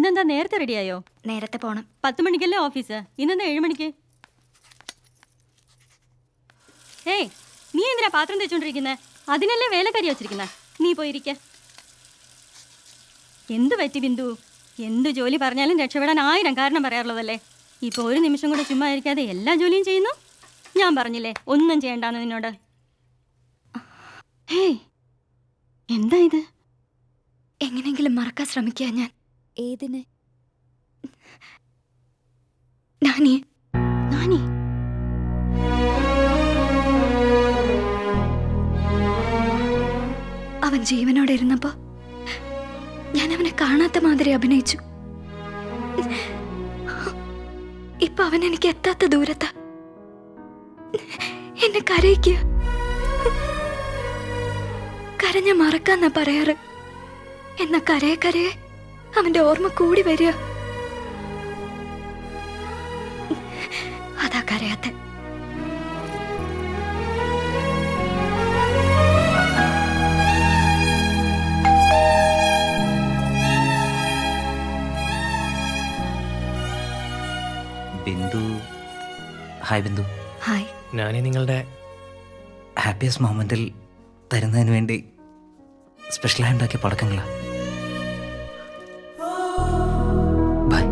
ഇന്നെന്താ നേരത്തെ റെഡിയായോ? നേരത്തെ പോണം. 10 മണിക്കല്ലേ ഓഫീസ്? ഇന്നെന്താ 7 മണിക്ക്? ഏയ്, നീ എന്തിനാ പാത്രം തേച്ചോണ്ടിരിക്കുന്നെ? അതിനല്ലേ വേലക്കാരി വെച്ചിരിക്കുന്നെ. നീ പോയിരിക്ക. എന്ത് പറ്റി ബിന്ദു? എന്ത് ജോലി പറഞ്ഞാലും രക്ഷപ്പെടാൻ 1000 കാരണം പറയാറുള്ളതല്ലേ. ഇപ്പോൾ ഒരു നിമിഷം കൂടെ ചുമ്മാ ഇരിക്കാതെ എല്ലാ ജോലിയും ചെയ്യുന്നു. ഞാൻ പറഞ്ഞില്ലേ ഒന്നും ചെയ്യണ്ടെന്ന് നിന്നോട്. ഹേയ്, എന്താ ഇത്? എങ്ങനെയെങ്കിലും മറക്കാൻ ശ്രമിക്കുക ഞാൻ. ഏതിന്? നാനി. നാനി? അവൻ ജീവനോടെ ഇരുന്നപ്പോ ഞാൻ അവനെ കാണാത്ത മാതിരി അഭിനയിച്ചു. ഇപ്പൊ അവൻ എനിക്ക് എത്താത്ത ദൂരത്താ. എന്നെ കരയിക്കുക. കരഞ്ഞ മറക്കാന്നാ പറയാറ്. എന്നാ കരയെ കരയെ അവന്റെ ഓർമ്മ കൂടി വരിക. അതാ കരയാത്ത. ബിന്ദു. ഹായ് ബിന്ദു. ഹായ്. ഞാനീ നിങ്ങളുടെ ഹാപ്പിയസ്റ്റ് മൊമെന്റിൽ തരുന്നതിന് വേണ്ടി സ്പെഷ്യലായി ഉണ്ടാക്കിയ പടക്കങ്ങളാ. ബൈ.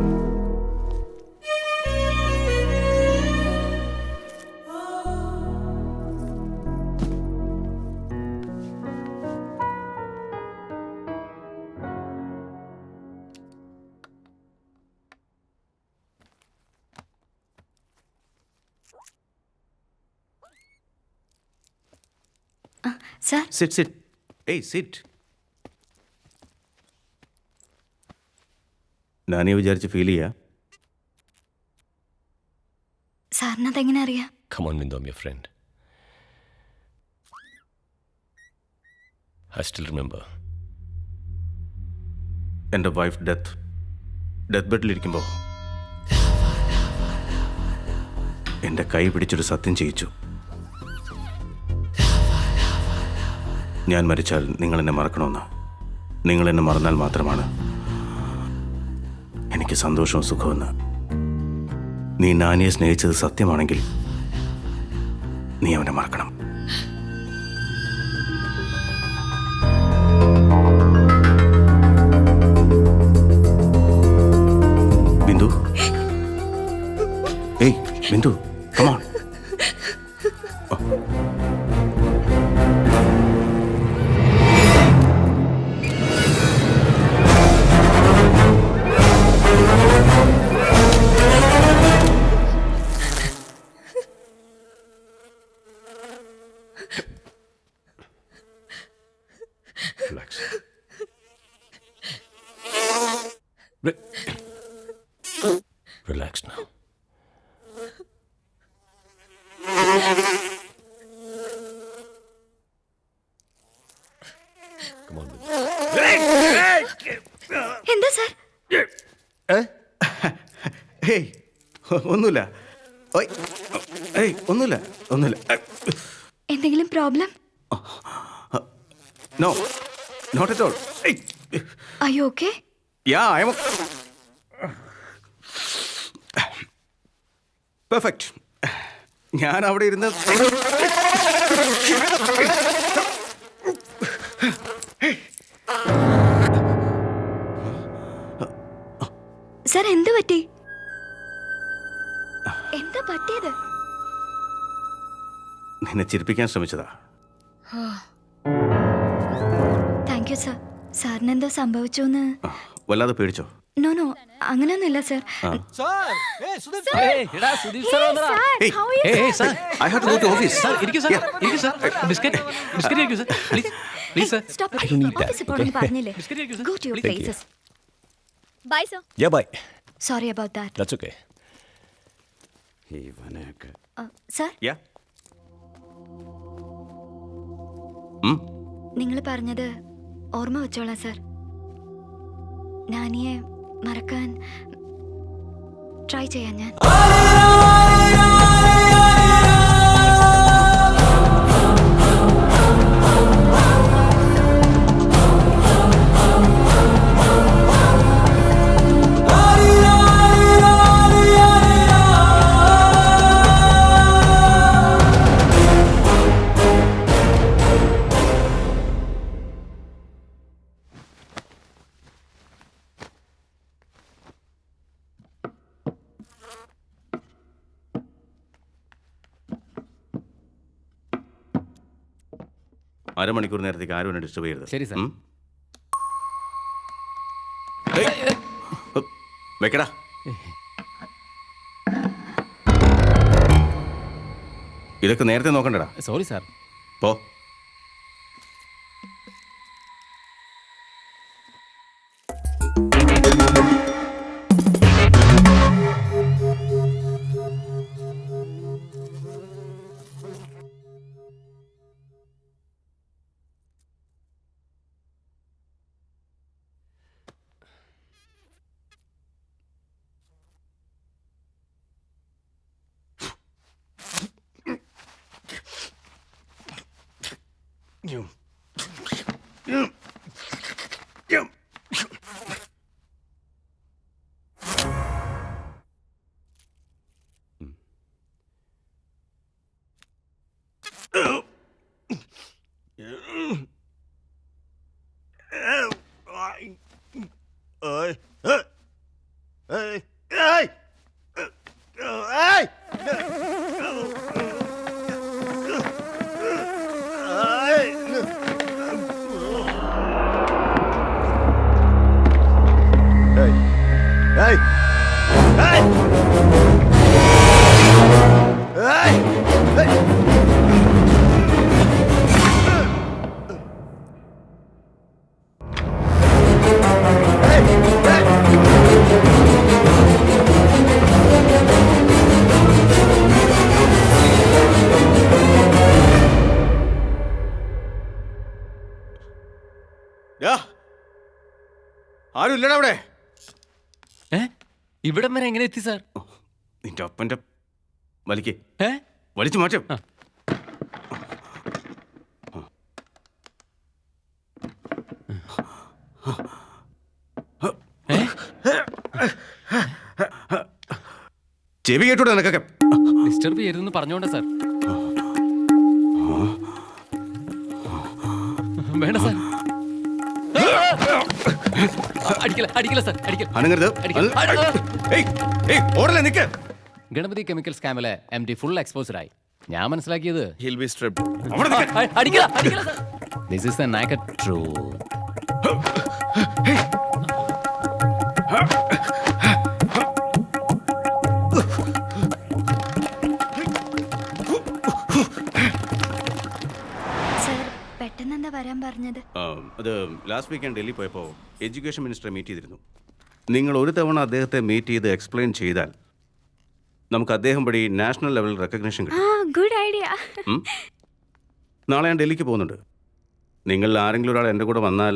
സാർ. Sit sit. ഏയ് സിറ്റ്. നാനി വിചാരിച്ച് ഫീൽ ചെയ്യാ. സാറിനതെങ്ങനെ അറിയാം? Come on, Bindu, I'm your friend. I still remember. എൻ്റെ വൈഫ് ഡെത്ത് ബെഡിലിരിക്കുമ്പോൾ എൻ്റെ കൈ പിടിച്ചൊരു സത്യം ചെയ്യിച്ചു. ഞാൻ മരിച്ചാൽ നിങ്ങൾ എന്നെ മറക്കണമെന്ന്. നിങ്ങൾ എന്നെ മറന്നാൽ മാത്രമാണ് എനിക്ക് സന്തോഷവും സുഖമെന്ന്. നീ നാനിയെ സ്നേഹിച്ചത് സത്യമാണെങ്കിൽ നീ അവനെ മറക്കണം. ബിന്ദു. ഏയ് Bindu, come on. Relax. Relax now. Come on, Bindu. എന്താ സാർ? ഏയ് ഒന്നുമില്ല. ഏയ് ഒന്നുമില്ല. എന്തെങ്കിലും problem? No, not at all. Are you okay? Yeah, I am. Perfect. ഞാൻ അവിടെ ഇരുന്ന് സാർ എന്ത് പറ്റി? എന്താ പറ്റിയത്? നിന്നെ ചിരിപ്പിക്കാൻ ശ്രമിച്ചതാ. Thank you sir. സാറിന് എന്തോ സംഭവിച്ചോന്ന്? വല്ലാതെ പേടിച്ചോ? നോ അങ്ങനെയൊന്നുമില്ല sir. I have to go to office. Stop it. I don't need that, Office പോണെന്ന് പറഞ്ഞില്ലേ? Go to your Thank you. places. Bye, sir. Yeah, bye. Sorry about that. That's okay. Sir, Yeah. നിങ്ങൾ പറഞ്ഞത് ഓർമ്മ വെച്ചോളാം sir. നാനിയെ മറക്കാൻ try ചെയ്യാൻ ഞാൻ അരമണിക്കൂർ നേരത്തേക്ക് ആരും എന്നെ ഡിസ്റ്റർബ് ചെയ്യരുത്. ശരി, സർ. വെക്കടാ. ഇതൊക്കെ നേരത്തെ നോക്കണ്ടടാ. Sorry sir. പോ. ആരും ഇല്ലടാ അവിടെ. ഇവിടം വരെ എങ്ങനെ എത്തി സാർ? നിന്റെ അപ്പന്റെ വലിക്ക് വലിച്ചു മാറ്റും. ചെവി കേട്ടൂടെ നിനക്കൊക്കെ? ഡിസ്റ്റർബ് ചെയ്യരുതെന്ന് പറഞ്ഞോണ്ട സാർ. വേണ്ട സാർ. അടിക്കല സാർ, ഗണപതി കെമിക്കൽ സ്കാമിലെ MD ഫുൾ എക്സ്പോസ്ഡ് ആയി. ഞാൻ മനസ്സിലാക്കിയത് this is the naked truth. പെട്ടെന്നെന്താ വരാൻ പറഞ്ഞത്? അത് ലാസ്റ്റ് വീക്കെൻഡ് ഡൽഹി പോയപ്പോൾ എഡ്യൂക്കേഷൻ മിനിസ്റ്ററെ മീറ്റ് ചെയ്തിരുന്നു. നിങ്ങൾ ഒരു തവണ അദ്ദേഹത്തെ മീറ്റ് ചെയ്ത് എക്സ്പ്ലെയിൻ ചെയ്താൽ നമുക്ക് അദ്ദേഹം വഴി നാഷണൽ ലെവൽ റെക്കഗ്നിഷൻ കിട്ടും. Good idea. നാളെ ഞാൻ ഡൽഹിക്ക് പോകുന്നുണ്ട്. നിങ്ങൾ ആരെങ്കിലും ഒരാൾ എൻ്റെ കൂടെ വന്നാൽ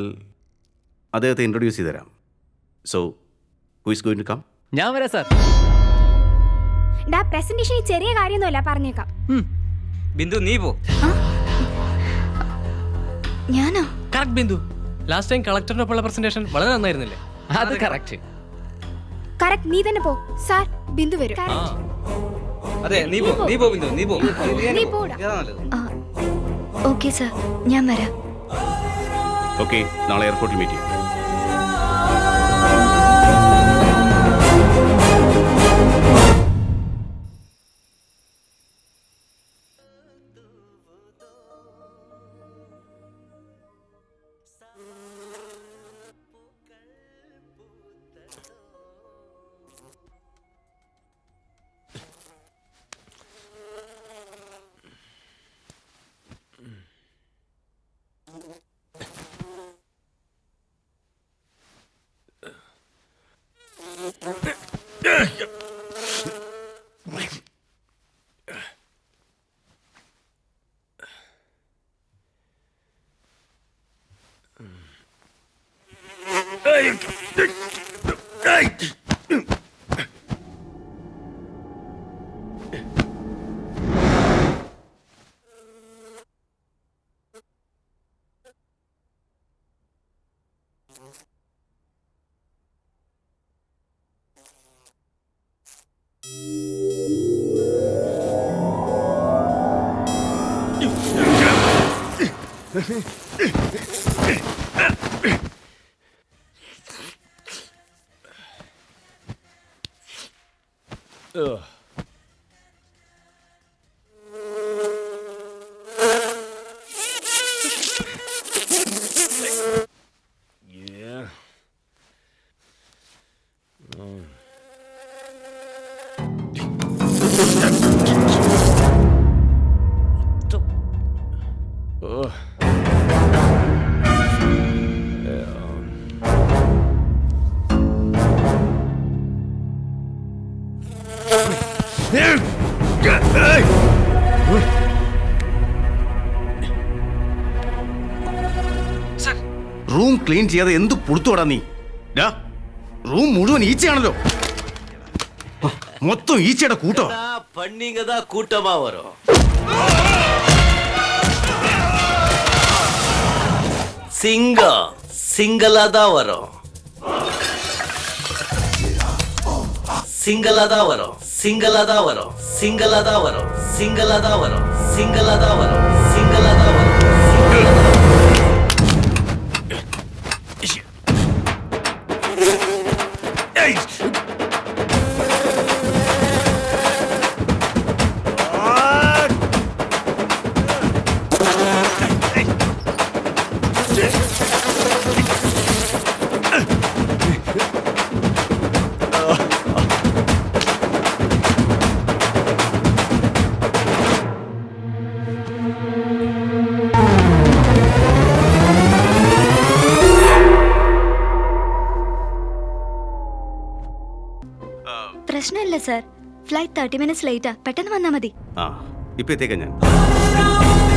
അദ്ദേഹത്തെ ഇൻട്രൊഡ്യൂസ് ചെയ്ത് തരാം. So who is going to come? ഞാൻ വരാം സാർ. പ്രസന്റേഷൻ ചെറിയ കാര്യമൊന്നുമല്ല, പറഞ്ഞേക്കാം. ബിന്ദു നീ പോ. ഞാനോ? കറക്റ്റ് ബിന്ദു. ലാസ്റ്റ് ടൈം കളക്ടറിനൊപ്പമുള്ള പ്രസന്റേഷൻ വളരെ നന്നായിരുന്നില്ലേ? അത് കറക്റ്റ്. കറക്റ്റ്, നീ തന്നെ പോ. സാർ, ബിന്ദു വരും. അതെ, നീ പോ ബിന്ദു, നീ പോ. ഓക്കെ സാർ, ഞാൻ വരാം. ഓക്കെ, നാളെ എയർപോർട്ടിൽ മീറ്റ് ചെയ്യാം. റൂം ക്ലീൻ ചെയ്യാതെ എന്ത് പുറത്തുവിടാ നീ? റൂം മുഴുവൻ ഈച്ചയാണല്ലോ. മൊത്തം ഈച്ചയുടെ കൂട്ടോ. பண்ணிங்க தான் கூட்டமா வரும். சிங்கம் சிங்களா தான் வரும். சிங்களா தான் வரும். சிங்களா தான் வரும். சிங்களா தான் வரும். சிங்களா தான் வரும். சிங்களா தான் வரும். சிங்களா தான் வரும். പ്രശ്നമില്ല സർ. Flight 30 minutes ലേറ്റാ. പെട്ടെന്ന് വന്നാ മതി. ഇപ്പൊ എത്തിയേക്കാം ഞാൻ.